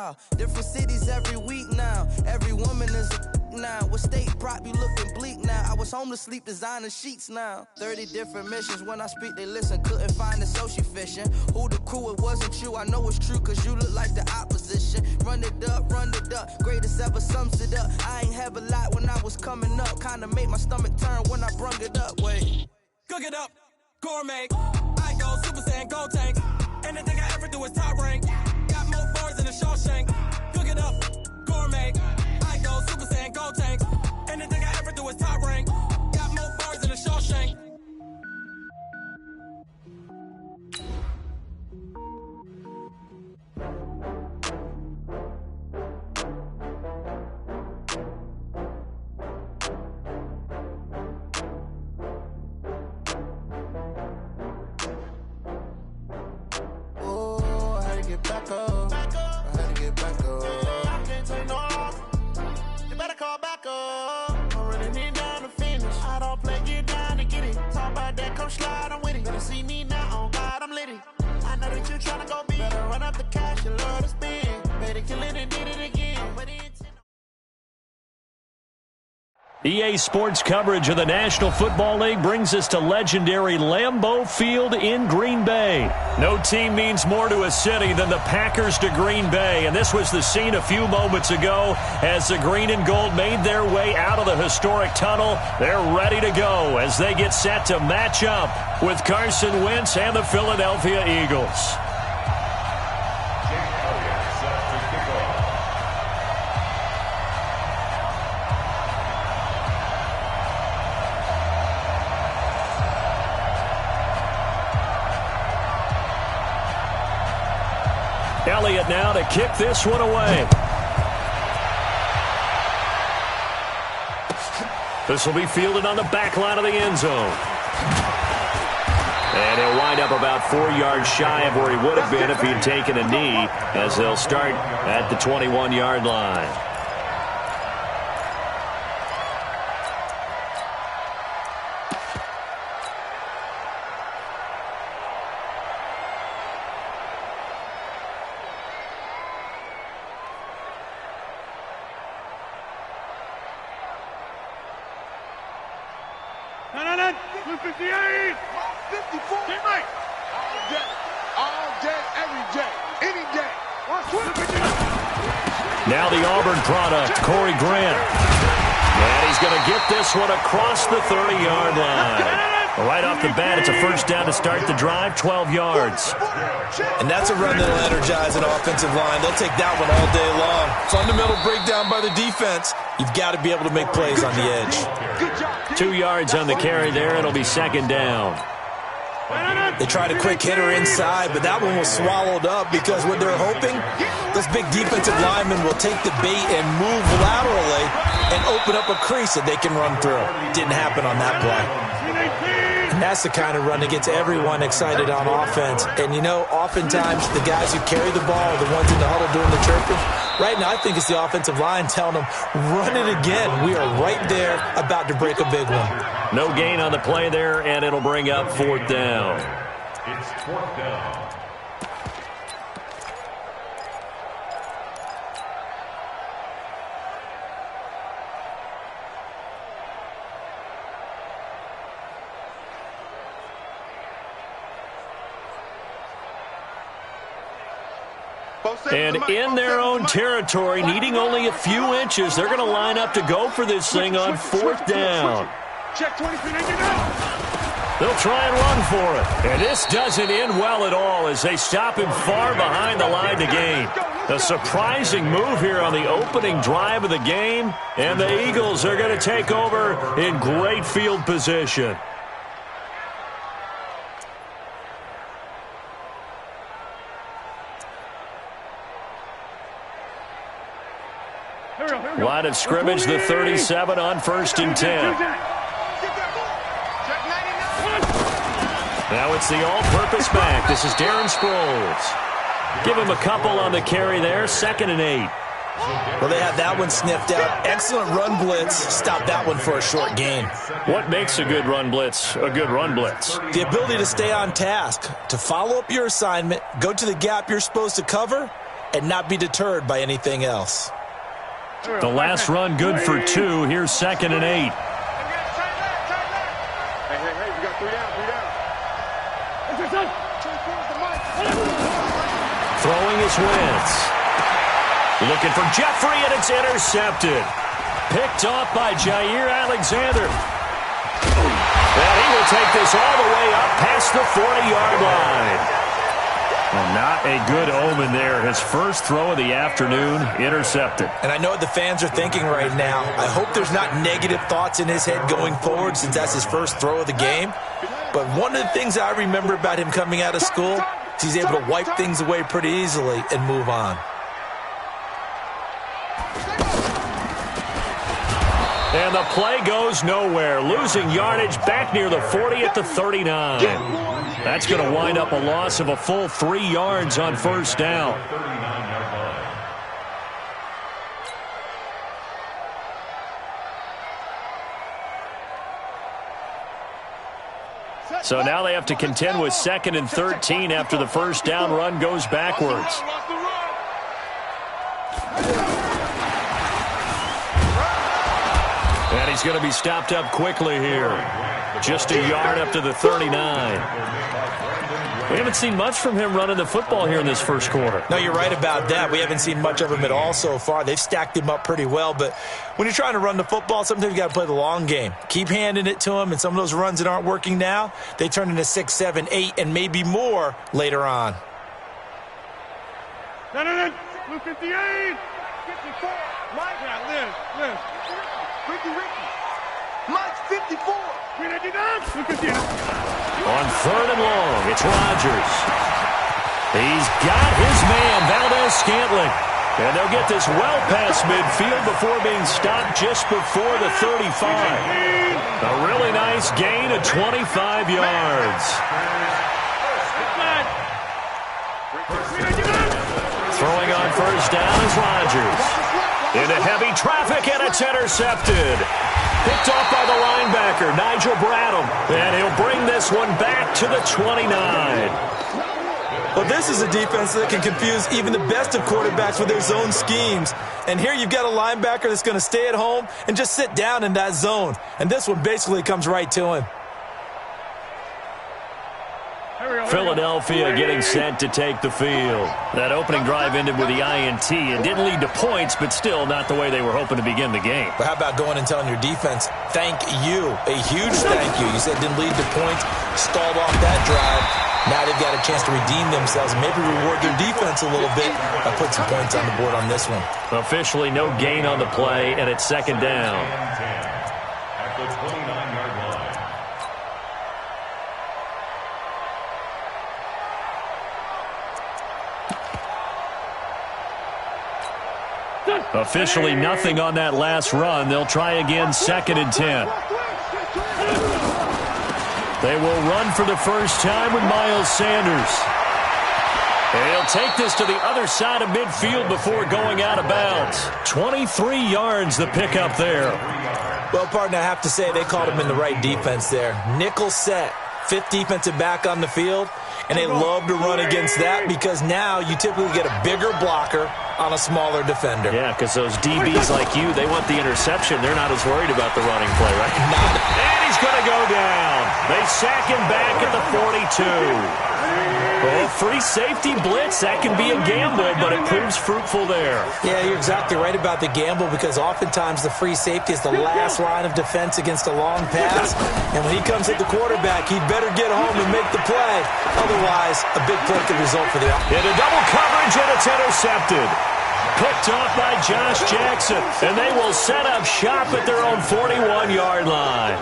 Wow, different cities every week now. Every woman is a now. With state prop, you looking bleak now. I was home to sleep, designer sheets now. 30 different missions. When I speak, they listen. Couldn't find it, so she fishing. Who the crew? It wasn't you. I know it's true, cause you look like the opposition. Run it up, greatest ever sums it up. I ain't have a lot when I was coming up. Kinda made my stomach turn when I brung it up. Wait. Cook it up, gourmet. I go Super Saiyan, gold tank. Anything I ever do is top rank. Got more bars than a Shawshank. Cook it up, gourmet. I go Super Saiyan, gold tank. Anything I ever do is top rank. Got more bars than a Shawshank. Back up. I had to get back up. I can't take no loss. You better call back up. I'm running it down to finish. I don't play, get down to get it. Talk about that, come slide, I'm with it. Better see me now, on God, I'm litty. I know that you tryna go big. Better run up the cash, you love to spend. Better kill it and did it again. EA Sports coverage of the National Football League brings us to legendary Lambeau Field in Green Bay. No team means more to a city than the Packers to Green Bay, and this was the scene a few moments ago as the green and gold made their way out of the historic tunnel. They're ready to go as they get set to match up with Carson Wentz and the Philadelphia Eagles. Elliott now to kick this one away. This will be fielded on the back line of the end zone. And he'll wind up about 4 yards shy of where he would have been if he'd taken a knee, as they'll start at the 21-yard line. Now the Auburn product, Corey Grant. And he's going to get this one across the 30-yard line. Right off the bat, it's a first down to start the drive, 12 yards. And that's a run that'll energize an offensive line. They'll take that one all day long. Fundamental breakdown by the defense. You've got to be able to make plays on the edge. 2 yards on the carry there. It'll be second down. They tried a quick hitter inside, but that one was swallowed up because what they're hoping, this big defensive lineman will take the bait and move laterally and open up a crease that they can run through. Didn't happen on that play. And that's the kind of run that gets everyone excited on offense. And, you know, oftentimes the guys who carry the ball are the ones in the huddle doing the chirping. Right now, I think it's the offensive line telling them, run it again. We are right there about to break a big one. No gain on the play there, and it'll bring up fourth down. It's fourth down. And in their own territory, needing only a few inches, they're going to line up to go for this thing on fourth down. They'll try and run for it. And this doesn't end well at all as they stop him far behind the line to gain. A surprising move here on the opening drive of the game. And the Eagles are going to take over in great field position. Line of scrimmage, the 37 on 1st and 10. Now it's the all-purpose back. This is Darren Sproles. Give him a couple on the carry there, 2nd and 8. Well, they had that one sniffed out. Excellent run blitz. Stop that one for a short gain. What makes a good run blitz a good run blitz? The ability to stay on task, to follow up your assignment, go to the gap you're supposed to cover, and not be deterred by anything else. The last run good for 2. Here's 2nd and 8. Hey, we got 3 down, 3 down. Throwing his Wentz. Looking for Jeffrey, and it's intercepted. Picked off by Jair Alexander. And he will take this all the way up past the 40-yard line. And not a good omen there. His first throw of the afternoon, intercepted. And I know what the fans are thinking right now. I hope there's not negative thoughts in his head going forward since that's his first throw of the game. But one of the things I remember about him coming out of school is he's able to wipe things away pretty easily and move on. And the play goes nowhere. Losing yardage back near the 40 at the 39. That's going to wind up a loss of a full 3 yards on first down. So now they have to contend with 2nd and 13 after the first down run goes backwards. And he's going to be stopped up quickly here. Just a yard up to the 39. We haven't seen much from him running the football here in this first quarter. No, you're right about that. We haven't seen much of him at all so far. They've stacked him up pretty well. But when you're trying to run the football, sometimes you got to play the long game. Keep handing it to him, and some of those runs that aren't working now, they turn into 6, 7, 8, and maybe more later on. No. Blue 58. 54. Mike. Yeah, Liz. Ricky. Mike's 54. On 3rd and long, it's Rodgers. He's got his man, Valdez-Scantling. And they'll get this well past midfield before being stopped just before the 35. A really nice gain of 25 yards. Throwing on first down is Rodgers. Into heavy traffic, and it's intercepted. Picked off by the linebacker, Nigel Bradham. And he'll bring this one back to the 29. Well, this is a defense that can confuse even the best of quarterbacks with their zone schemes. And here you've got a linebacker that's going to stay at home and just sit down in that zone. And this one basically comes right to him. Philadelphia getting set to take the field. That opening drive ended with the INT. It didn't lead to points, but still not the way they were hoping to begin the game. But how about going and telling your defense, thank you, a huge thank you. You said it didn't lead to points, stalled off that drive. Now they've got a chance to redeem themselves and maybe reward their defense a little bit by putting some points on the board on this one. Officially no gain on the play, and it's 2nd down. At the 29-yard line. Officially nothing on that last run. They'll try again, 2nd and 10. They will run for the first time with Miles Sanders. And he'll take this to the other side of midfield before going out of bounds. 23 yards the pickup there. Well, partner, I have to say they called him in the right defense there. Nickel set, 5th defensive back on the field. And they love to run against that because now you typically get a bigger blocker on a smaller defender. Yeah, because those DBs like you, they want the interception. They're not as worried about the running play, right? And he's going to go down. They sack him back at the 42. Oh, free safety blitz, that can be a gamble, but it proves fruitful there. Yeah, you're exactly right about the gamble because oftentimes the free safety is the last line of defense against a long pass. And when he comes at the quarterback, he'd better get home and make the play. Otherwise, a big play could result for the offense. Into double coverage, and it's intercepted. Picked off by Josh Jackson, and they will set up shop at their own 41-yard line.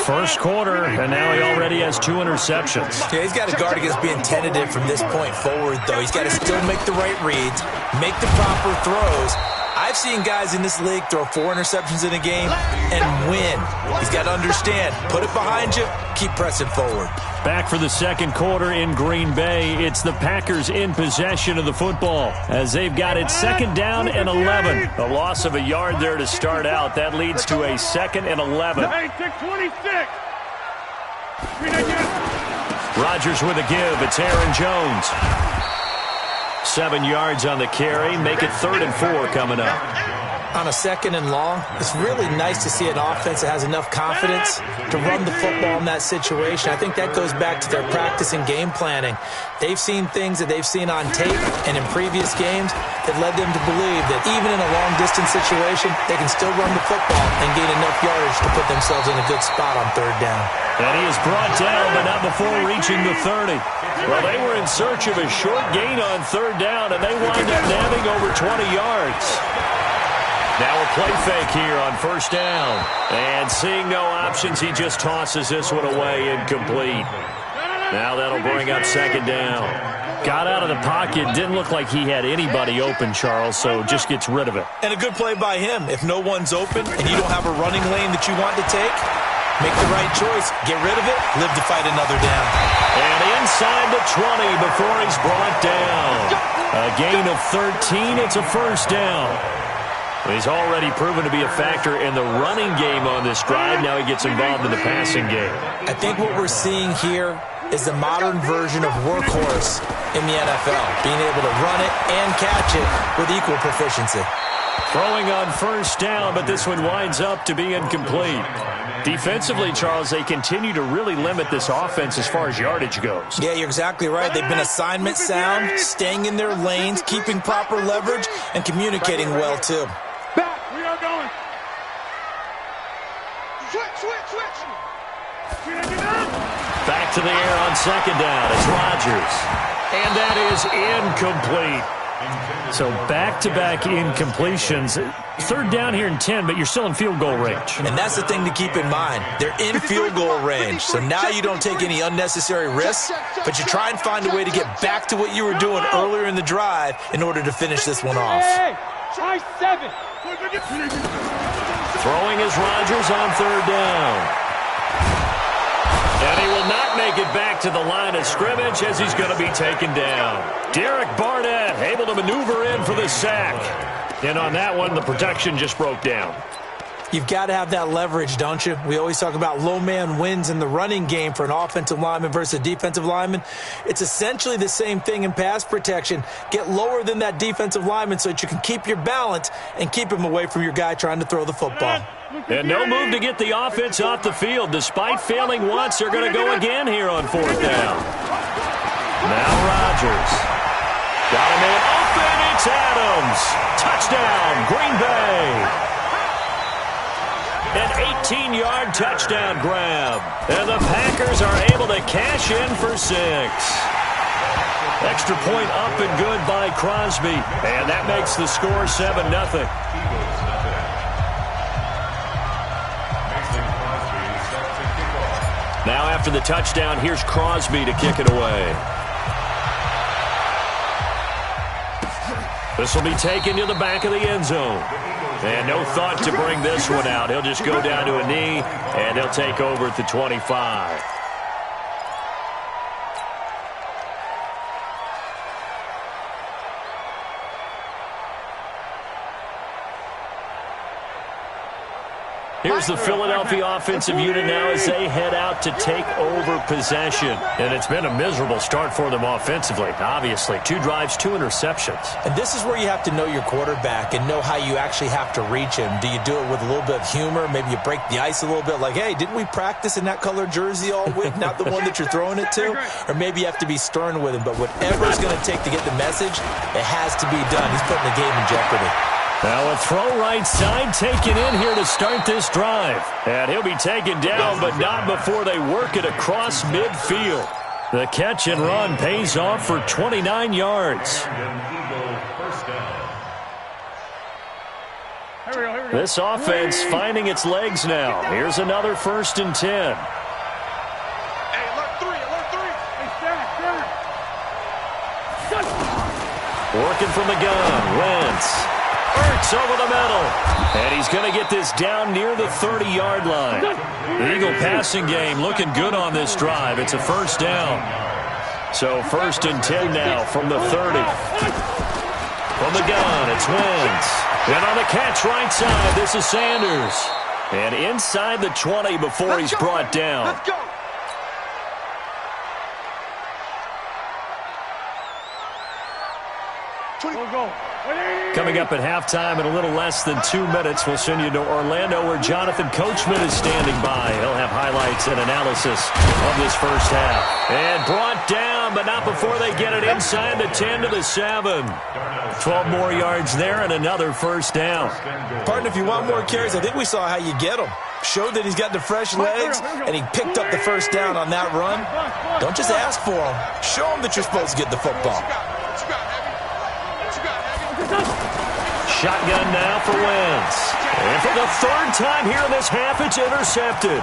First quarter, and now he already has 2 interceptions. Yeah, he's got to guard against being tentative from this point forward, though. He's got to still make the right reads, make the proper throws. I've seen guys in this league throw 4 interceptions in a game and win. He's got to understand, put it behind you, keep pressing forward. Back for the second quarter in Green Bay. It's the Packers in possession of the football as they've got it 2nd down and 11. A loss of a yard there to start out. That leads to a 2nd and 11. 26. Rodgers with a give. It's Aaron Jones. 7 yards on the carry. Make it 3rd and 4 coming up. On a 2nd and long, it's really nice to see an offense that has enough confidence to run the football in that situation. I think that goes back to their practice and game planning. They've seen things that they've seen on tape and in previous games that led them to believe that even in a long-distance situation, they can still run the football and gain enough yardage to put themselves in a good spot on 3rd down. And he is brought down, but not before reaching the 30. Well, they were in search of a short gain on 3rd down, and they wind up nabbing over 20 yards. Now a play fake here on 1st down. And seeing no options, he just tosses this one away, incomplete. Now that'll bring up 2nd down. Got out of the pocket, didn't look like he had anybody open, Charles, so just gets rid of it. And a good play by him. If no one's open and you don't have a running lane that you want to take, make the right choice. Get rid of it, live to fight another down. And inside the 20 before he's brought down. A gain of 13, it's a 1st down. He's already proven to be a factor in the running game on this drive. Now he gets involved in the passing game. I think what we're seeing here is the modern version of workhorse in the NFL, being able to run it and catch it with equal proficiency. Throwing on 1st down, but this one winds up to be incomplete. Defensively, Charles, they continue to really limit this offense as far as yardage goes. Yeah, you're exactly right. They've been assignment sound, staying in their lanes, keeping proper leverage, and communicating well, too. Back, we are going. Switch. Back to the air on 2nd down. It's Rodgers. And that is incomplete. So back-to-back incompletions. 3rd down here in 10, but you're still in field goal range. And that's the thing to keep in mind. They're in field goal range. So now you don't take any unnecessary risks, but you try and find a way to get back to what you were doing earlier in the drive in order to finish this one off. Try 7. Throwing is Rodgers on 3rd down. And he will not make it back to the line of scrimmage as he's going to be taken down. Derek Barnett able to maneuver in for the sack. And on that one, the protection just broke down. You've got to have that leverage, don't you? We always talk about low man wins in the running game for an offensive lineman versus a defensive lineman. It's essentially the same thing in pass protection. Get lower than that defensive lineman so that you can keep your balance and keep him away from your guy trying to throw the football. And no move to get the offense off the field. Despite failing once, they're going to go again here on 4th down. Now Rodgers. Got him in open. It's Adams. Touchdown, Green Bay. An 18-yard touchdown grab. And the Packers are able to cash in for 6. Extra point up and good by Crosby. And that makes the score 7-0. Now after the touchdown, here's Crosby to kick it away. This will be taken to the back of the end zone. And no thought to bring this one out. He'll just go down to a knee, and they'll take over at the 25. Here's the Philadelphia offensive unit now as they head out to take over possession. And it's been a miserable start for them offensively, obviously. 2 drives, 2 interceptions. And this is where you have to know your quarterback and know how you actually have to reach him. Do you do it with a little bit of humor? Maybe you break the ice a little bit like, hey, didn't we practice in that color jersey all week? Not the one that you're throwing it to? Or maybe you have to be stern with him. But whatever it's going to take to get the message, it has to be done. He's putting the game in jeopardy. Now a throw right side taken in here to start this drive. And he'll be taken down, but not before they work it across midfield. The catch and run pays off for 29 yards. This offense finding its legs now. Here's another 1st and 10. Hey, alert 3. Hey, Sarah. Working from the gun, Wentz. Ertz over the middle. And he's going to get this down near the 30-yard line. The Eagle passing game looking good on this drive. It's a 1st down. So 1st and 10 now from the 30. From the gun, it's Wentz. And on the catch right side, this is Sanders. And inside the 20 before he's brought down. Let's go. Coming up at halftime in a little less than 2 minutes, we'll send you to Orlando where Jonathan Coachman is standing by. He'll have highlights and analysis of this first half. And brought down, but not before they get it inside the 10 to the 7. 12 more yards there and another first down. Partner, if you want more carries, I think we saw how you get them. Showed that he's got the fresh legs, and he picked up the first down on that run. Don't just ask for them. Show them that you're supposed to get the football. Shotgun now for Wentz. And for the third time here in this half, it's intercepted.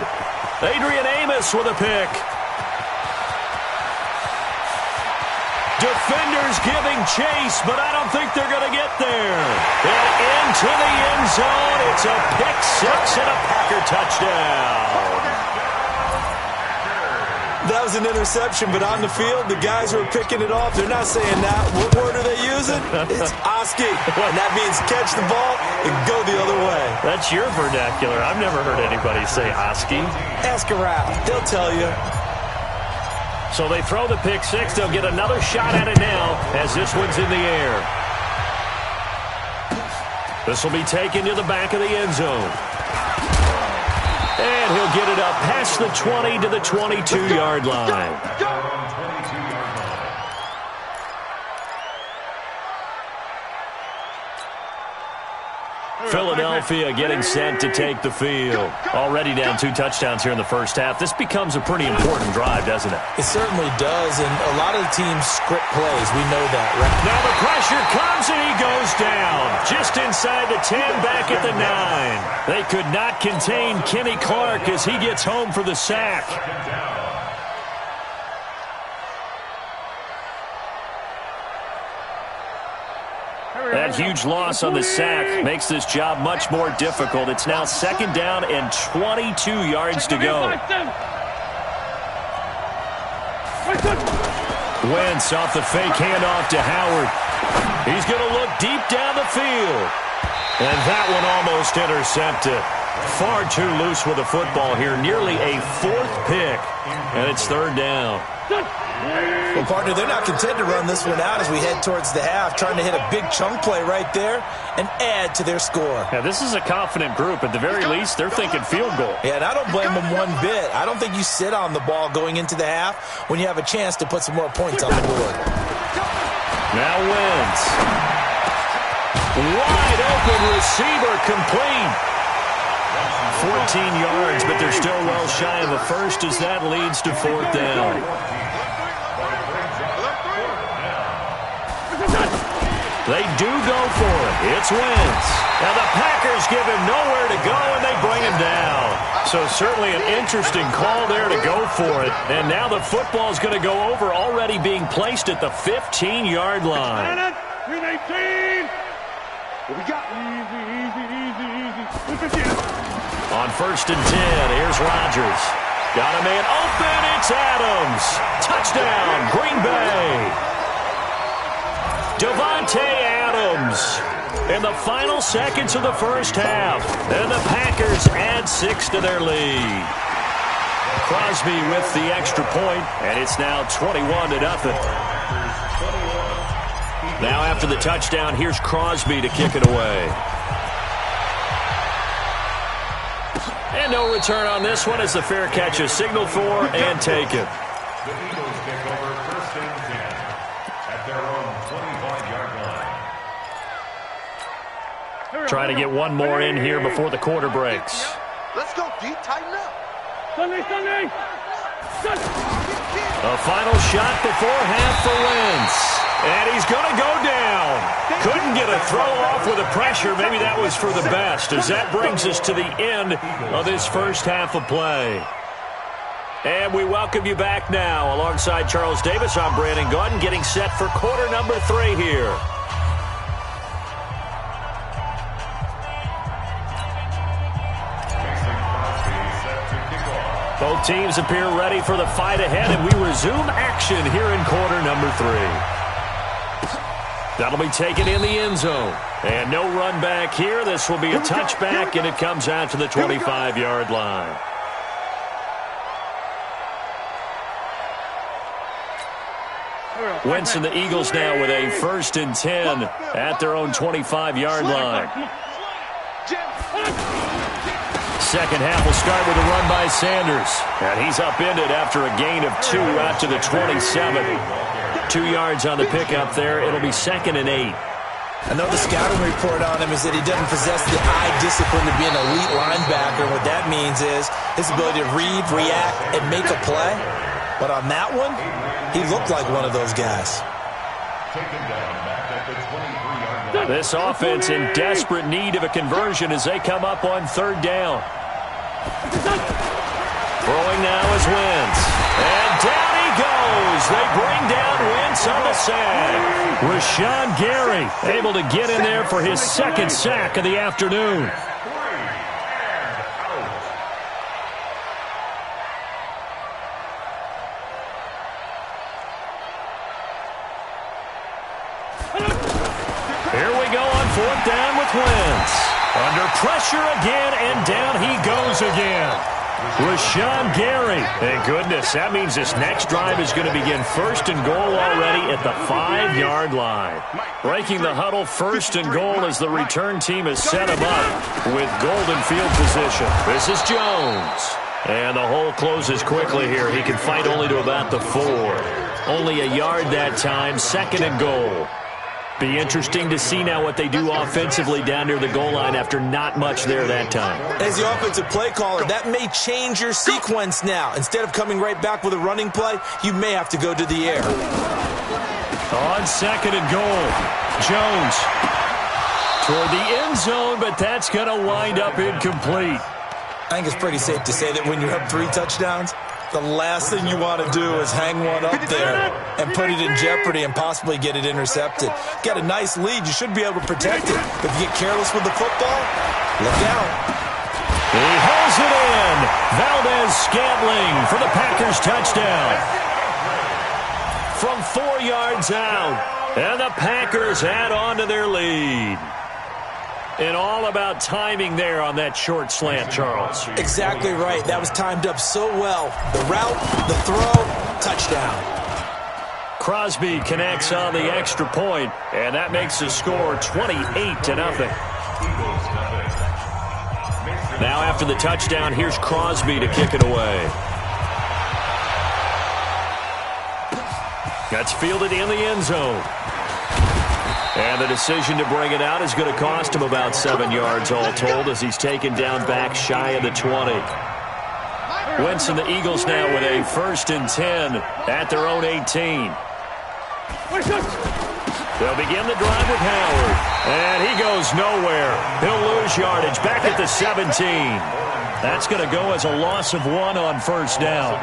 Adrian Amos with a pick. Defenders giving chase, but I don't think they're going to get there. And into the end zone, it's a pick six and a Packer touchdown. That was an interception, but on the field, the guys who are picking it off, they're not saying that. What word are they using? It's Oski, and that means catch the ball and go the other way. That's your vernacular. I've never heard anybody say Oski. Ask around. They'll tell you. So they throw the pick six. They'll get another shot at it now as this one's in the air. This will be taken to the back of the end zone. And he'll get it up past the 20 to the 22-yard line. Philadelphia getting set to take the field. Already down 2 touchdowns here in the first half. This becomes a pretty important drive, doesn't it? It certainly does, and a lot of the teams script plays. We know that, right? Now the pressure comes, and he goes down. Just inside the 10, back at the 9. They could not contain Kenny Clark as he gets home for the sack. That huge loss on the sack makes this job much more difficult. It's now second down and 22 yards to go. Wentz off the fake handoff to Howard. He's going to look deep down the field. And that one almost intercepted. Far too loose with the football here. Nearly a 4th pick. And it's third down. Well, partner, they're not content to run this one out as we head towards the half, trying to hit a big chunk play right there and add to their score. Yeah, this is a confident group. At the very least, they're thinking field goal. Yeah, and I don't blame them one bit. I don't think you sit on the ball going into the half when you have a chance to put some more points on the board. Now Wentz. Wide open receiver complete. 14 yards, but they're still well shy of a first as that leads to 4th down. They do go for it. It's Wentz. Now the Packers give him nowhere to go, and they bring him down. So certainly an interesting call there to go for it. And now the football's going to go over, already being placed at the 15-yard line. 318. What we got? Easy. On 1st and 10, here's Rodgers. Got a man open. It's Adams. Touchdown, Green Bay. Davante Adams in the final seconds of the first half. And the Packers add 6 to their lead. Crosby with the extra point, and it's now 21-0. Now after the touchdown, here's Crosby to kick it away. And no return on this one as the fair catch is signaled for and taken. The Eagles take over 1st and 10 at their own 25-yard line. Trying to get one more in here before the quarter breaks. Let's go deep, tighten up. Sunday. A final shot before half for Wentz. And he's going to go down. Couldn't get a throw off with the pressure. Maybe that was for the best, as that brings us to the end of this first half of play. And we welcome you back now. Alongside Charles Davis, I'm Brandon Gaudin, getting set for quarter number 3 here. Both teams appear ready for the fight ahead, and we resume action here in quarter number 3. That'll be taken in the end zone. And no run back here. This will be a touchback, and it comes out to the 25-yard line. Wentz and the Eagles now with a 1st and 10 at their own 25-yard line. Second half will start with a run by Sanders. And he's upended after a gain of 2 out to the 27. 2 yards on the pickup there. It'll be 2nd and 8. I know the scouting report on him is that he doesn't possess the eye discipline to be an elite linebacker. What that means is his ability to read, react, and make a play. But on that one, he looked like one of those guys. This offense in desperate need of a conversion as they come up on 3rd down. Throwing now is Wentz. And down he goes. They bring down Wentz on the sack. Rashawn Gary able to get in there for his 2nd sack of the afternoon. Here we go on 4th down with Wentz. Under pressure again, and down he goes again. Rashawn Gary. Thank goodness. That means this next drive is going to begin 1st and goal already at the 5-yard line. Breaking the huddle, 1st and goal as the return team has set him up with golden field position. This is Jones. And the hole closes quickly here. He can fight only to about the 4. Only a yard that time, 2nd and goal. Be interesting to see now what they do offensively down near the goal line after not much there that time. As the offensive play caller, that may change your sequence now. Instead of coming right back with a running play, you may have to go to the air. On 2nd and goal, Jones toward the end zone, but that's going to wind up incomplete. I think it's pretty safe to say that when you have 3 touchdowns, the last thing you want to do is hang one up there and put it in jeopardy and possibly get it intercepted. Get a nice lead, you should be able to protect it. But if you get careless with the football, look out. He hauls it in. Valdez-Scantling for the Packers touchdown. From 4 yards out, and the Packers add on to their lead. And all about timing there on that short slant, Charles. Exactly right. That was timed up so well. The route, the throw, touchdown. Crosby connects on the extra point, and that makes the score 28-0. Now after the touchdown, here's Crosby to kick it away. That's fielded in the end zone. And the decision to bring it out is going to cost him about 7 yards all told as he's taken down back shy of the 20. Wentz and the Eagles now with a 1st and 10 at their own 18. They'll begin the drive with Howard. And he goes nowhere. He'll lose yardage back at the 17. That's going to go as a loss of 1 on 1st down.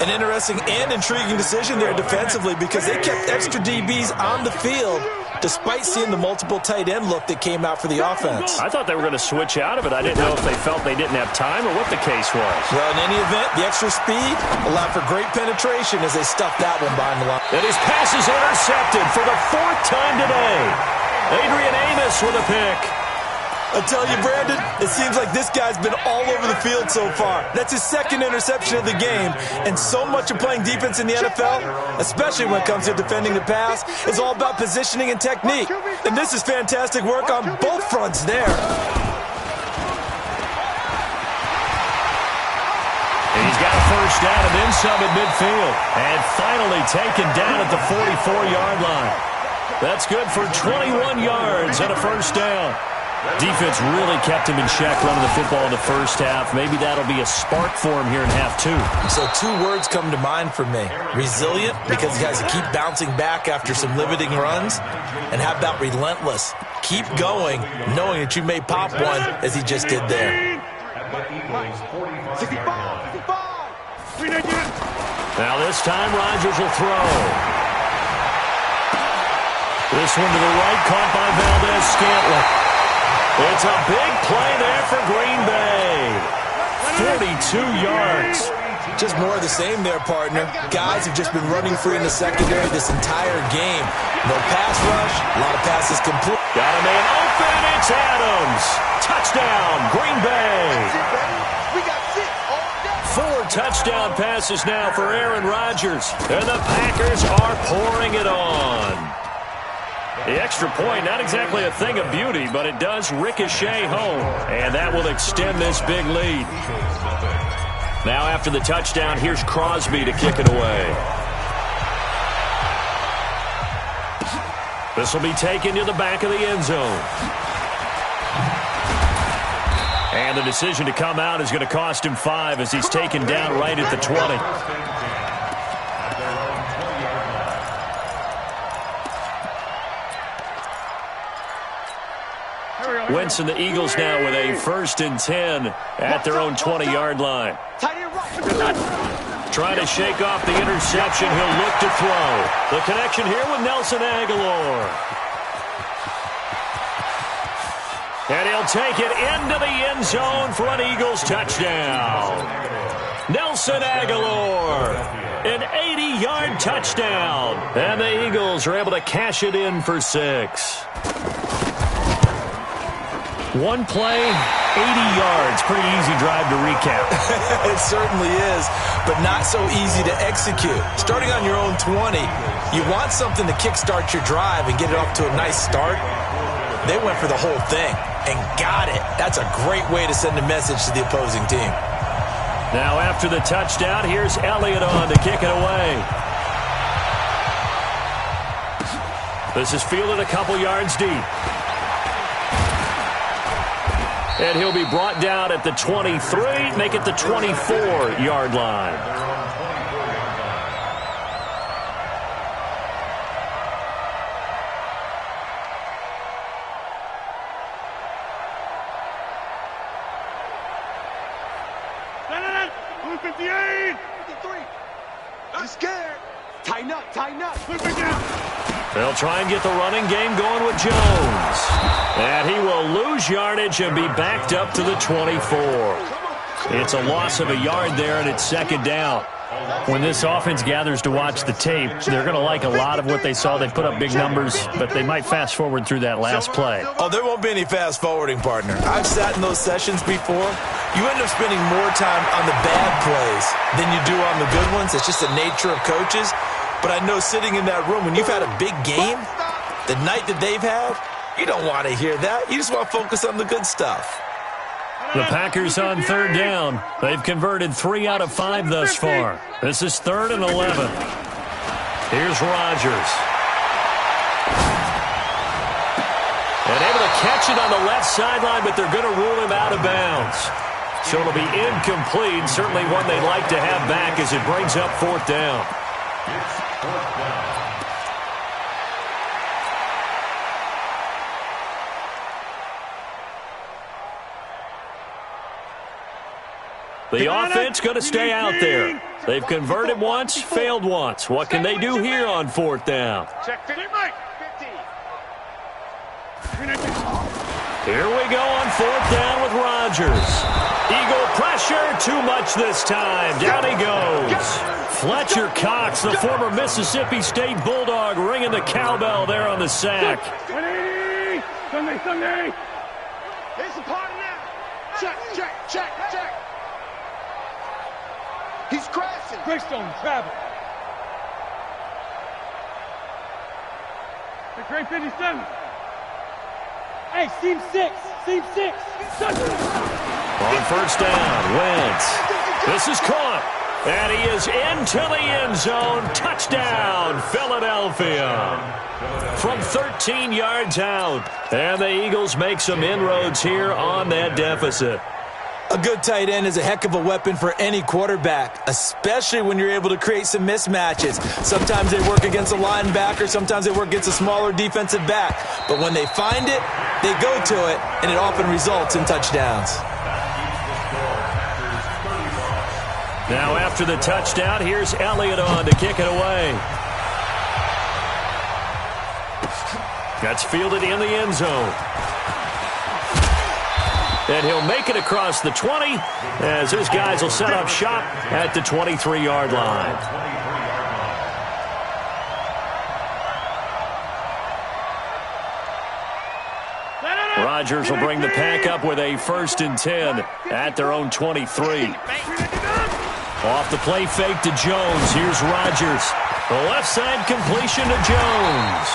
An interesting and intriguing decision there defensively because they kept extra DBs on the field despite seeing the multiple tight end look that came out for the offense. I thought they were going to switch out of it. I didn't know if they felt they didn't have time or what the case was. Well, in any event, the extra speed allowed for great penetration as they stuffed that one behind the line. And his pass is intercepted for the 4th time today. Adrian Amos with a pick. I tell you, Brandon, it seems like this guy's been all over the field so far. That's his 2nd interception of the game. And so much of playing defense in the NFL, especially when it comes to defending the pass, is all about positioning and technique. And this is fantastic work on both fronts there. He's got a 1st down and then some at midfield. And finally taken down at the 44-yard line. That's good for 21 yards and a 1st down. Defense really kept him in check running the football in the 1st half. Maybe that'll be a spark for him here in half 2. So 2 words come to mind for me. Resilient, because he has to keep bouncing back after some limiting runs. And how about relentless? Keep going, knowing that you may pop one as he just did there. Now this time Rodgers will throw. This one to the right, caught by Valdez-Scantling. It's a big play there for Green Bay. 42 yards. Just more of the same there, partner. Guys have just been running free in the secondary this entire game. No pass rush, a lot of passes complete. Got a man open, it's Adams. Touchdown, Green Bay. 4 touchdown passes now for Aaron Rodgers. And the Packers are pouring it on. The extra point, not exactly a thing of beauty, but it does ricochet home. And that will extend this big lead. Now after the touchdown, here's Crosby to kick it away. This will be taken to the back of the end zone. And the decision to come out is going to cost him 5 as he's taken down right at the 20. Wentz and the Eagles now with a 1st and 10 at their own 20-yard line. Trying to shake off the interception. He'll look to throw. The connection here with Nelson Aguilar. And he'll take it into the end zone for an Eagles touchdown. Nelson Aguilar, an 80-yard touchdown. And the Eagles are able to cash it in for 6. One play, 80 yards. Pretty easy drive to recap. It certainly is, but not so easy to execute. Starting on your own 20, you want something to kickstart your drive and get it off to a nice start. They went for the whole thing and got it. That's a great way to send a message to the opposing team. Now after the touchdown, here's Elliott on to kick it away. This is fielded a couple yards deep. And he'll be brought down at the 23, make it the 24-yard line. I'm scared. Tighten up, tighten up. They'll try and get the running game going with Jones. And he will lose yardage and be backed up to the 24. It's a loss of a yard there, and it's 2nd down. When this offense gathers to watch the tape, they're going to like a lot of what they saw. They put up big numbers, but they might fast forward through that last play. Oh, there won't be any fast forwarding, partner. I've sat in those sessions before. You end up spending more time on the bad plays than you do on the good ones. It's just the nature of coaches. But I know sitting in that room, when you've had a big game, the night that they've had, you don't want to hear that. You just want to focus on the good stuff. The Packers on 3rd down. They've converted 3 out of 5 thus far. This is 3rd and 11. Here's Rodgers. And able to catch it on the left sideline, but they're going to rule him out of bounds. So it'll be incomplete. Certainly one they'd like to have back as it brings up 4th down. The offense going to stay out there. They've converted once, failed once. What can they do here on 4th down? Here we go on 4th down with Rodgers. Eagle pressure, too much this time. Down he goes. Fletcher Cox, the former Mississippi State Bulldog, ringing the cowbell there on the sack. Sunday. Here's the party now. Check. He's crashing. Greystone, travel. The Great 57. Hey, seam 6. On 1st down, Wentz. This is caught. And he is into the end zone. Touchdown, Philadelphia. From 13 yards out. And the Eagles make some inroads here on that deficit. A good tight end is a heck of a weapon for any quarterback, especially when you're able to create some mismatches. Sometimes they work against a linebacker, sometimes they work against a smaller defensive back. But when they find it, they go to it, and it often results in touchdowns. Now after the touchdown, here's Elliott on to kick it away. That's fielded in the end zone. And he'll make it across the 20 as his guys will set up shop at the 23-yard line. Rodgers will bring the pack up with a 1st and 10 at their own 23. Off the play fake to Jones. Here's Rodgers. The left side completion to Jones.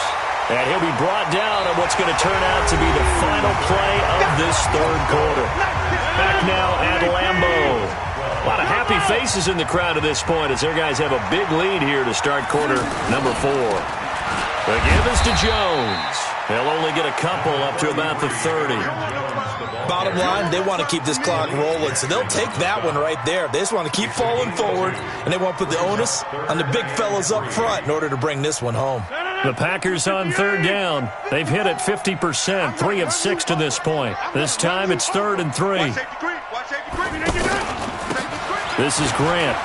And he'll be brought down on what's going to turn out to be the final play of this third quarter. Back now at Lambeau. A lot of happy faces in the crowd at this point as their guys have a big lead here to start quarter number 4. The give is to Jones. He'll only get a couple up to about the 30. Bottom line, they want to keep this clock rolling, so they'll take that one right there. They just want to keep falling forward, and they won't put the onus on the big fellas up front in order to bring this one home. The Packers on third down. They've hit it 50%, 3 of 6 to this point. This time it's 3rd and 3. This is Grant.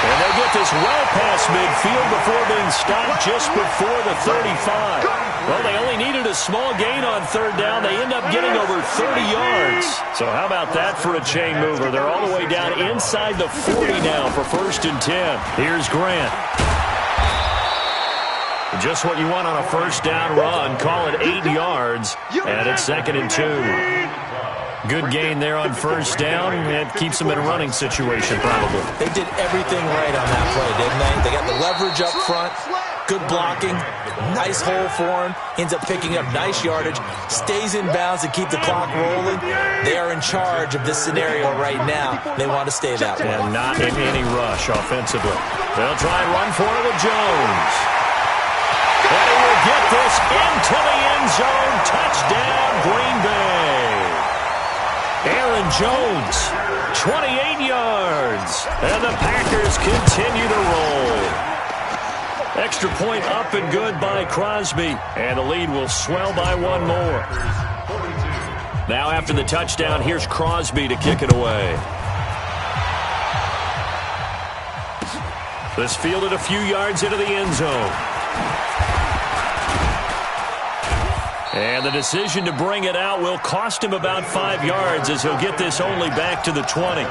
And they'll get this well past midfield before being stopped just before the 35. Well, they only needed a small gain on third down. They end up getting over 30 yards. So how about that for a chain mover? They're all the way down inside the 40 now for 1st and 10. Here's Grant. Just what you want on a first down run. Call it 8 yards. And it's 2nd and 2. Good gain there on first down. It keeps them in a running situation, probably. They did everything right on that play, didn't they? They got the leverage up front, good blocking, nice hole for him, ends up picking up nice yardage, stays in bounds to keep the clock rolling. They are in charge of this scenario right now. They want to stay that way. And not in any rush offensively. They'll try and run for it with Jones. And he will get this into the end zone. Touchdown, Green Bay. Aaron Jones, 28 yards. And the Packers continue to roll. Extra point up and good by Crosby. And the lead will swell by 1 more. Now after the touchdown, here's Crosby to kick it away. This fielded a few yards into the end zone. And the decision to bring it out will cost him about 5 yards as he'll get this only back to the 20.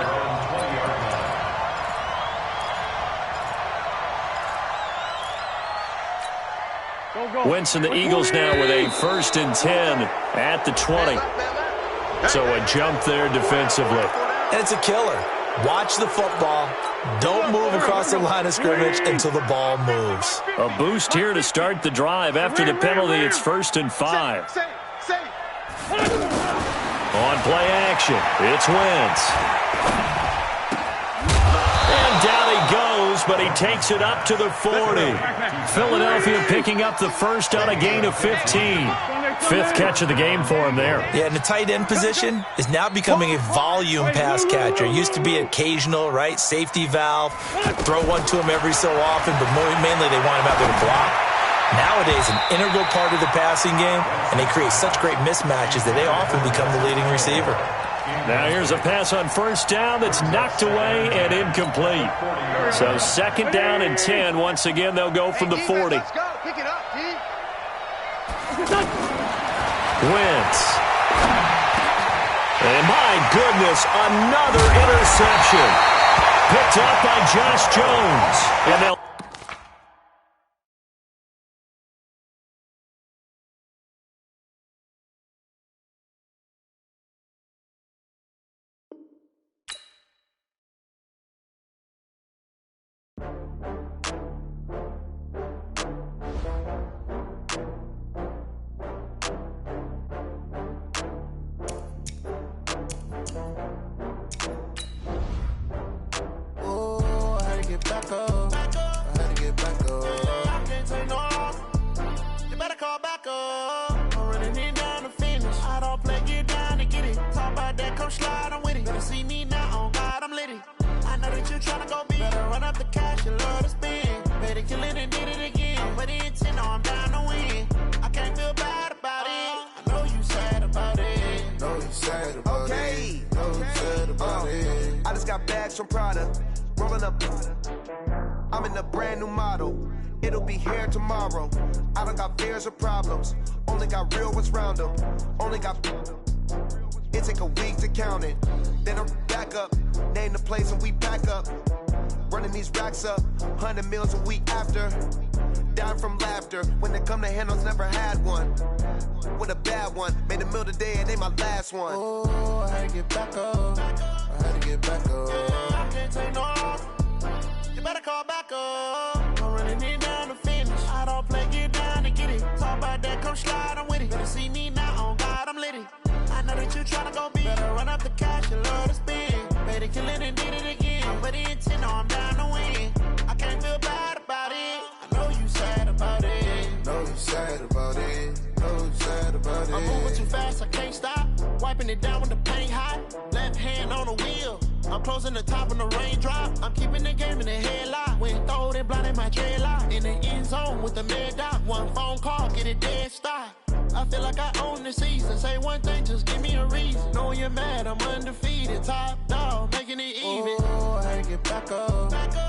Wentz and the Eagles now with a 1st and 10 at the 20. So a jump there defensively. And it's a killer. Watch the football. Don't move across the line of scrimmage until the ball moves. A boost here to start the drive. After the penalty, it's 1st and 5. On play action, it's Wentz. And down he goes, but he takes it up to the 40. Philadelphia picking up the first on a gain of 15. 5th catch of the game for him there. Yeah, and the tight end position is now becoming a volume pass catcher. It used to be occasional, right? Safety valve. Throw one to him every so often, but mainly they want him out there to block. Nowadays, an integral part of the passing game, and they create such great mismatches that they often become the leading receiver. Now here's a pass on first down that's knocked away and incomplete. So 2nd down and 10. Once again, they'll go from the 40. Wentz. And my goodness, another interception. Picked up by Josh Jones. And they'll I'm in a brand new model. It'll be here tomorrow. I don't got fears or problems. Only got real ones round them. Only got... It take a week to count it. Then I'm back up. Name the place and we back up. Running these racks up. 100 meals a week after. dying from laughter. When it come to handles, never had one. With a bad one, made a meal today and ain't my last one. Oh, I had to get back up. I had to get back up. I can't take no loss. You better call back up. I'm running it down to finish. I don't play, get down to get it. Talk about that, come slide, I'm with it. Better see me now, on God, I'm litty. I know that you tryna go big. Better run up the cash, you love to spend. Made it, kill it, and did it again. But the intent, no, I'm down to win. I can't feel bad about it. I know you sad about it. Know you sad about it. Know you sad about it. I'm moving too fast, I can't stop. Wiping it down with the paint hot. Left hand on the wheel. I'm closing the top when the raindrop. I'm keeping the game in the headlock. When throwed and blinded my dreadlock. In the end zone with the mad dot. One phone call, get it dead stop. I feel like I own the season. Say one thing, just give me a reason. Knowing you're mad, I'm undefeated. Top dog, making it even. Oh, I had to get back up.